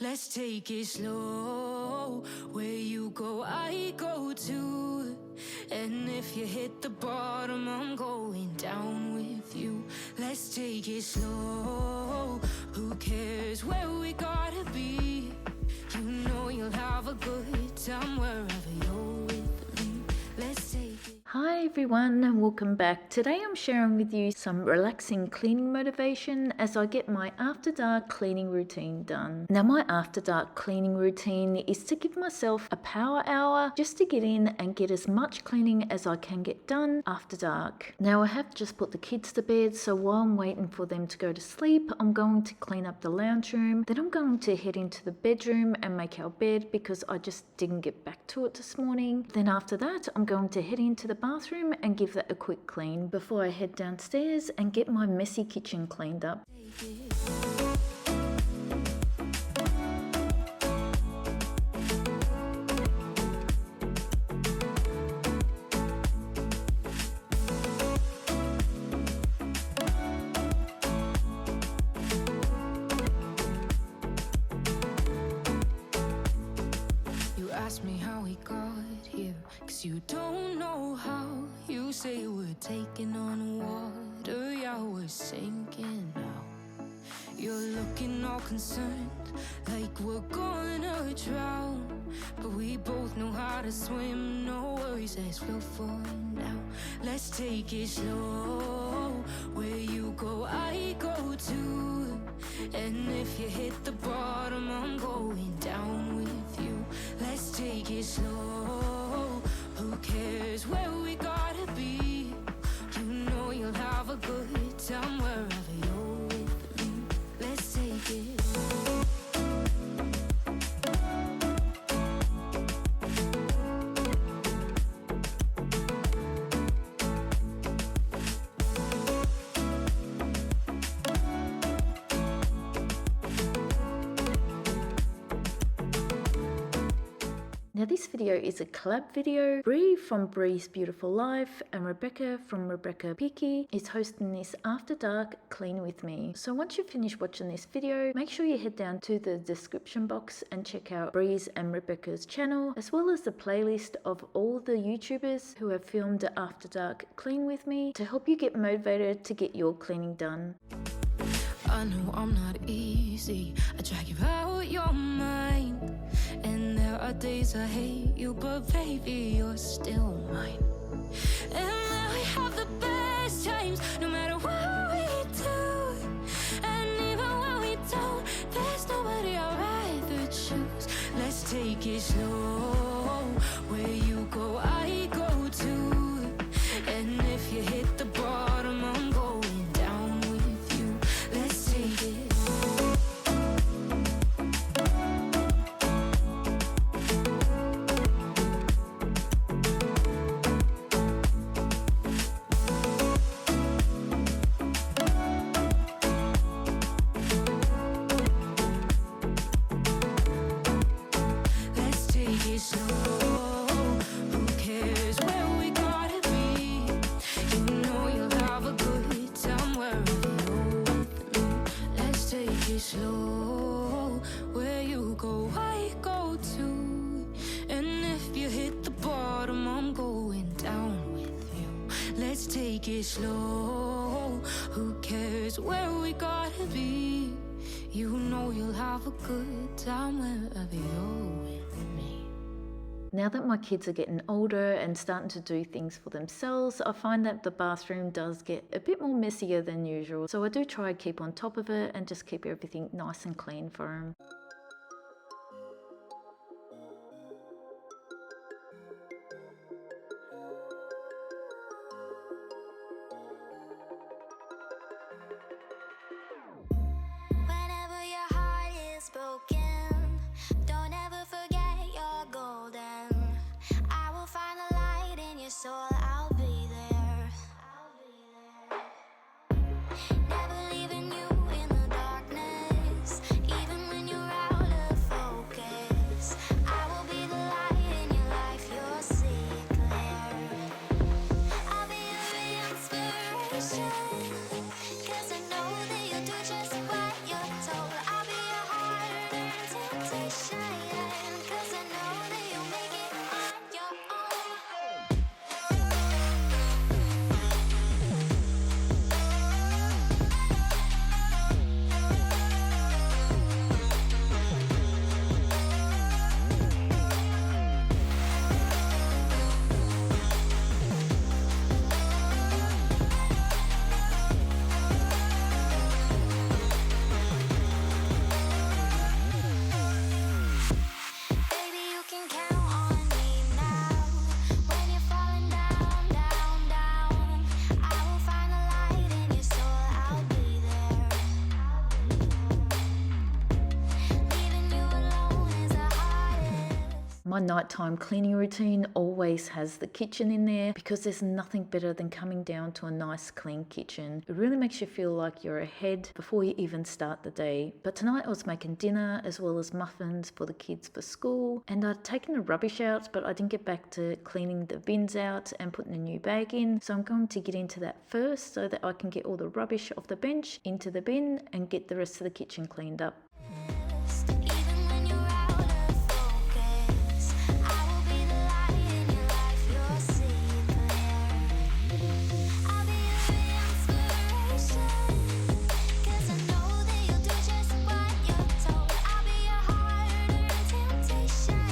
Let's take it slow. Where you go, I go too. And if you hit the bottom, I'm going down with you. Let's take it slow. Who cares where we gotta be? You know you'll have a good time wherever you're with me. Let's take it. Hi everyone and welcome back. Today I'm sharing with you some relaxing cleaning motivation as I get my after dark cleaning routine done. Now my after dark cleaning routine is to give myself a power hour just to get in and get as much cleaning as I can get done after dark. Now I have just put the kids to bed, so while I'm waiting for them to go to sleep, I'm going to clean up the lounge room. Then I'm going to head into the bedroom and make our bed because I just didn't get back to it this morning. Then after that I'm going to head into the bathroom and give that a quick clean before I head downstairs and get my messy kitchen cleaned up. You ask me how we got here, 'cause you don't know how. You say we're taking on water, yeah, we're sinking now. You're looking all concerned, like we're gonna drown. But we both know how to swim, no worries, let's flow for now. Let's take it slow. Where you go, I go too. And if you hit the bottom, I'm going down with you. Let's take it slow. Who cares where we gotta be? You know you'll have a good time wherever you're with me. Let's take it. Now this video is a collab video. Bree from Bree's Beautiful Life and Rebecca from Rebecca Picky is hosting this after dark clean with me. So once you finish watching this video, make sure you head down to the description box and check out Bree's and Rebecca's channel, as well as the playlist of all the YouTubers who have filmed the after dark clean with me to help you get motivated to get your cleaning done. I know I'm not easy, I drag you out your mind. And there are days I hate you, but baby, you're still mine. And now we have the best times, no matter what we do. And even when we don't, there's nobody I'd rather choose. Let's take it slow. Where you go, I go too. And if you hit the bottom, I'm going down with you. Let's take it. Slow, where you go, I go too. And if you hit the bottom, I'm going down with you. Let's take it slow. Who cares where we gotta be? You know you'll have a good time wherever you're with me. Now that my kids are getting older and starting to do things for themselves, I find that the bathroom does get a bit more messier than usual. So I do try to keep on top of it and just keep everything nice and clean for them. Whenever your heart is broken, don't ever forget you're golden. I will find the light in your soul, I'll be there. Never leaving you in the darkness, even when you're temptation, 'cause I know that you'll make it on your own. Baby, you can count on me now. When you're falling down, down, down, I will find the light in your soul. I'll be there. Leaving you alone is the hardest. My nighttime cleaning routine always has the kitchen in there because there's nothing better than coming down to a nice clean kitchen. It really makes you feel like you're ahead before you even start the day. But tonight I was making dinner as well as muffins for the kids for school, and I'd taken the rubbish out, but I didn't get back to cleaning the bins out and putting a new bag in. So I'm going to get into that first so that I can get all the rubbish off the bench into the bin and get the rest of the kitchen cleaned up. Even when you're out of focus, I will be the light in your life. You'll see it clear. I'll be your inspiration, 'cause I know that you'll do just what you're told. I'll be your harder temptation,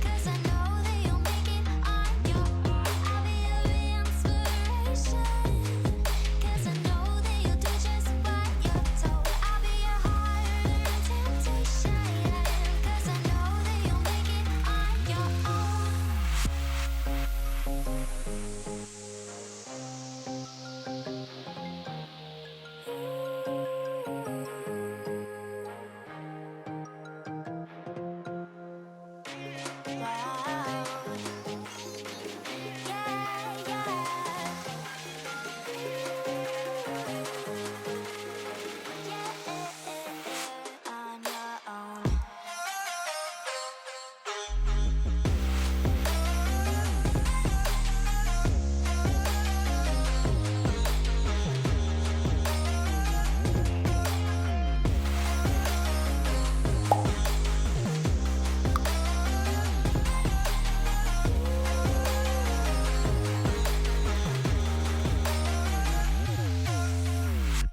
'cause I know that you'll make it on your own. I'll be your inspiration, 'cause I know that you'll do just what you're told. I'll be your harder temptation, 'cause I know that you'll make it on your own. Wow. Yeah, yeah. On your own.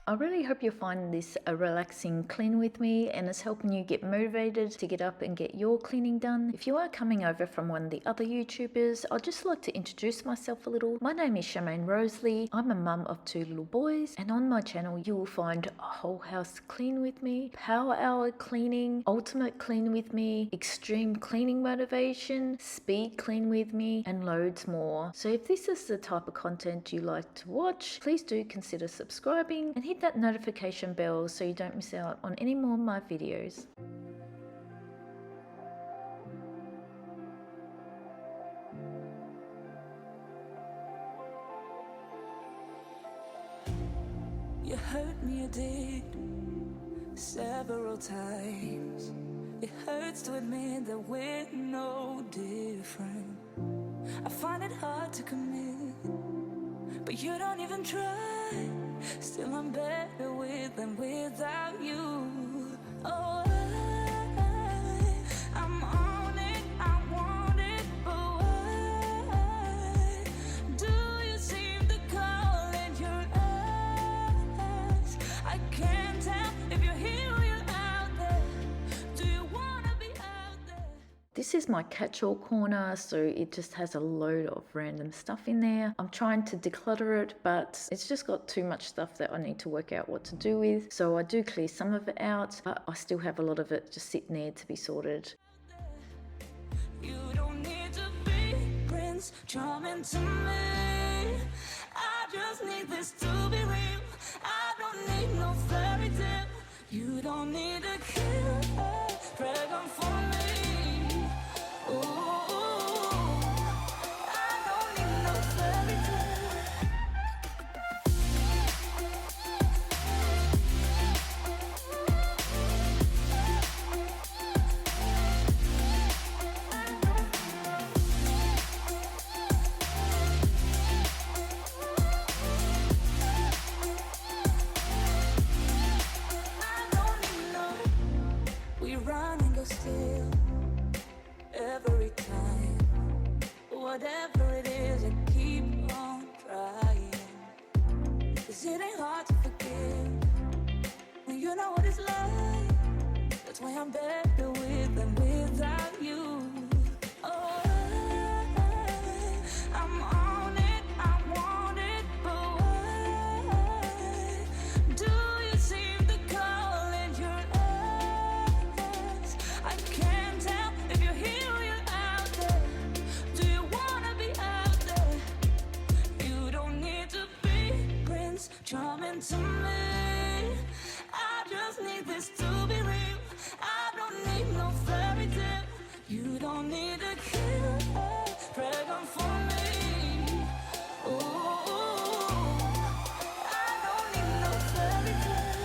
I really hope you're finding this a relaxing clean with me and it's helping you get motivated to get up and get your cleaning done. If you are coming over from one of the other YouTubers, I'd just like to introduce myself a little. My name is Charmayne Rosalie. I'm a mum of 2 little boys, and on my channel you will find a whole house clean with me, power hour cleaning, ultimate clean with me, extreme cleaning motivation, speed clean with me, and loads more. So if this is the type of content you like to watch, please do consider subscribing and hit that notification bell so you don't miss out on any more of my videos. You hurt me, you did, several times. It hurts to admit that we're no different. I find it hard to commit, but you don't even try. Still I'm better with than without you. Oh, I'm on it, I want it, but why do you seem to call in your eyes? I can't tell if you're here or you're out there. Do you wanna be out there? This is my catch-all corner, so it just has a load of random stuff in there. I'm trying to declutter it, but it's just got too much stuff that I need to work out what to do with. So I do clear some of it out, but I still have a lot of it just sitting there to be sorted. You don't need to be Prince Charming to me. I just need this to be real. I don't need no fairy tale. You don't need a killer dragon for me. Ooh, I don't need no fairy tale. We whatever it is, I keep on trying. 'Cause it ain't hard to forgive when you know what it's like. That's why I'm better with than without you. Oh, I'm on it, I want it, but why do you seem to call in your eyes? I can't tell if you're here or you're out there. Do you wanna be out there? You don't need to be Prince Charming to me. I just need this to be real. I don't need no fairy tale. You don't need a killer dragon for me. Ooh, I don't need no fairy tale.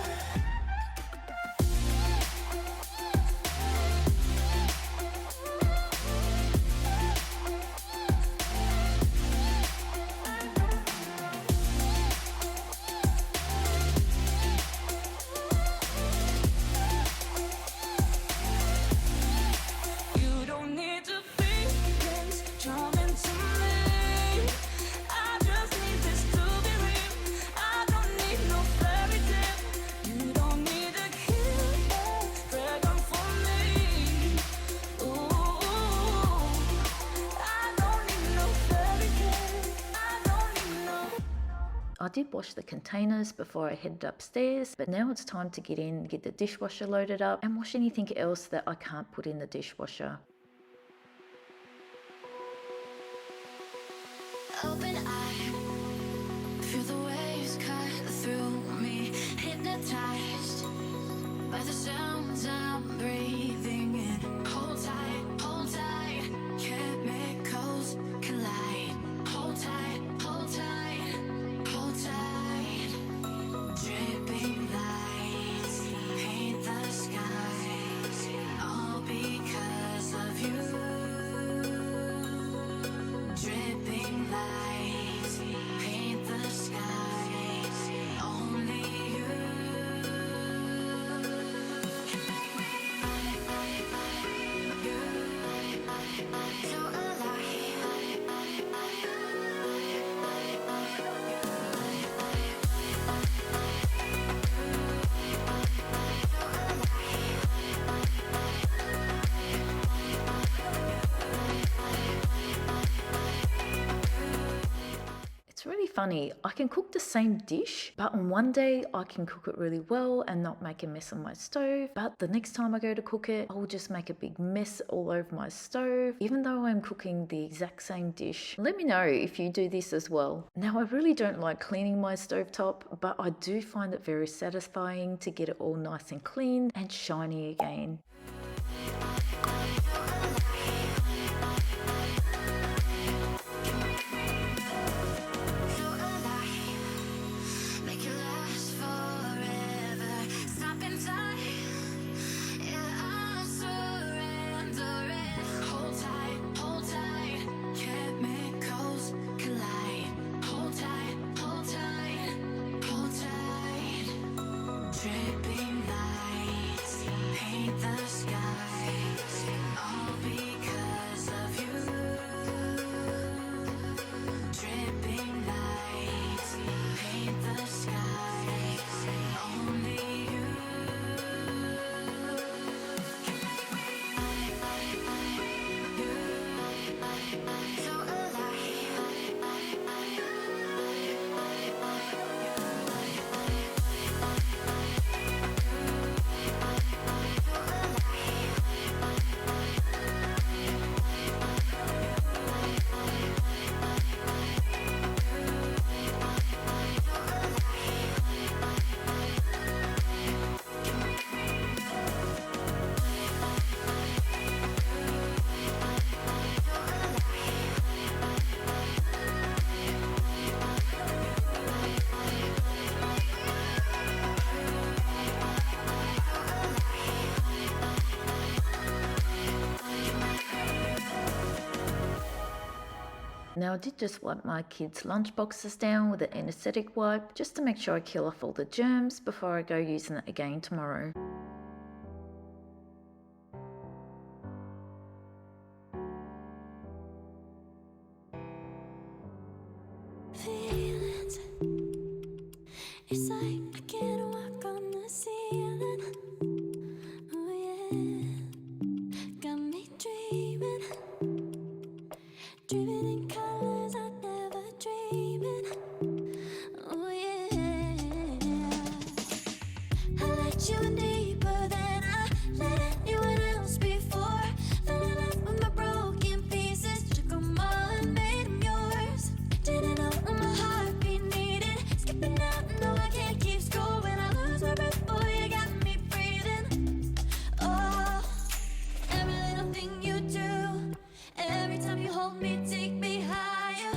You don't need to be Prince Charming to me. I just need this to be real. I don't need no fairy tale. You don't need a killer dragon for me. Ooh, I don't need no fairy tale. I don't need no. I did wash the containers before I headed upstairs, but now it's time to get in, get the dishwasher loaded up, and wash anything else that I can't put in the dishwasher. Open eye, feel the waves cut through me, hypnotized by the sounds I'm breathing in. Hold tight, chemicals collide. Hold tight, hold tight, hold tight. Dripping lights paint the skies, all because of you. Dripping lights paint the skies, only you can make me feel It's really funny, I can cook the same dish, but on one day I can cook it really well and not make a mess on my stove, but the next time I go to cook it, I'll just make a big mess all over my stove, even though I'm cooking the exact same dish. Let me know if you do this as well. Now, I really don't like cleaning my stovetop, but I do find it very satisfying to get it all nice and clean and shiny again. make it last forever. Stop in time, yeah, I'm surrendering. Hold tight, chemicals collide. Hold tight, hold tight, hold tight. Dripping lights paint the skies, all because of you. Dripping lights paint the skies, only you can make me feel Now, I did just wipe my kids' lunch boxes down with an anaesthetic wipe just to make sure I kill off all the germs before I go using it again tomorrow. It's like I can't walk on the ceiling. Oh yeah, got me dreaming, dreaming in colors I never dreamed in. Oh yeah, I let you in deeper than I let anyone else before. Fell in love with my broken pieces, took 'em all and made 'em yours. Didn't know what my heartbeat needed, skipping out, no I can't keep score. When I lose my breath, boy, you got me breathing. Oh, every little thing you do, every time you hold me, take me higher,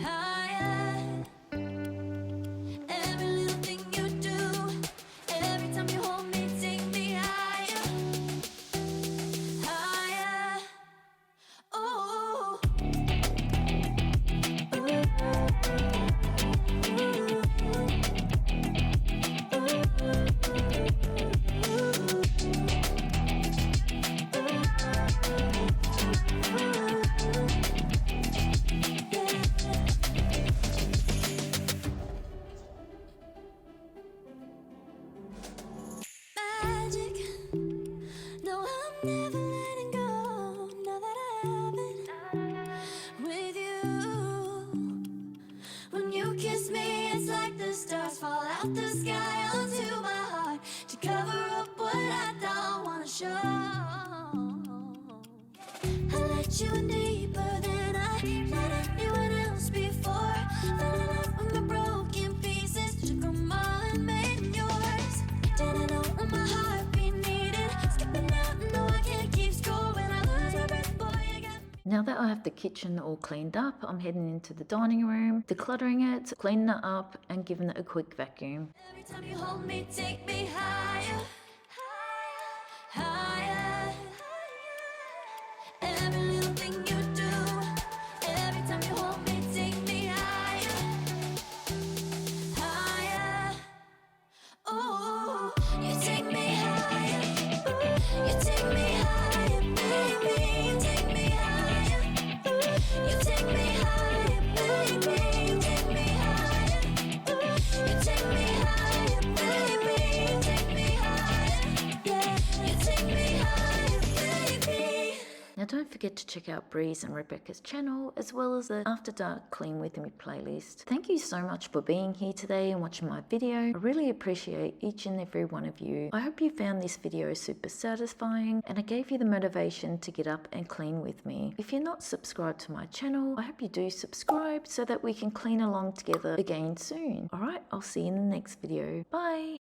higher. Every little thing you do, every time you hold me, take me higher, higher. Oh. Magic. No, I'm never letting go. Now that I have it with you. When you kiss me, it's like the stars fall out the sky onto my heart to cover up what I don't wanna show. I let you in deeper than I let anyone else before. Fell in love with my broken pieces, took 'em all and made 'em yours. Didn't know what my heartbeat needed, skipping out, no I can't keep score. When I lose my breath, boy, you got me. Now that I have the kitchen all cleaned up, I'm heading into the dining room, decluttering it, cleaning it up and giving it a quick vacuum. Every time you hold me, take me higher, higher, higher. Every little thing you do, every time you hold me, take me higher, higher. Oh, you take me higher, you take me higher, baby. You take me higher, you take me higher, baby. You take me higher, you take me higher, baby. You take me higher, yeah. You take me higher, baby. Now don't forget to check out Bree's and Rebecca's channel as well as the After Dark Clean With Me playlist. Thank you so much for being here today and watching my video. I really appreciate each and every one of you. I hope you found this video super satisfying and I gave you the motivation to get up and clean with me. If you're not subscribed to my channel, I hope you do subscribe so that we can clean along together again soon. Alright, I'll see you in the next video. Bye!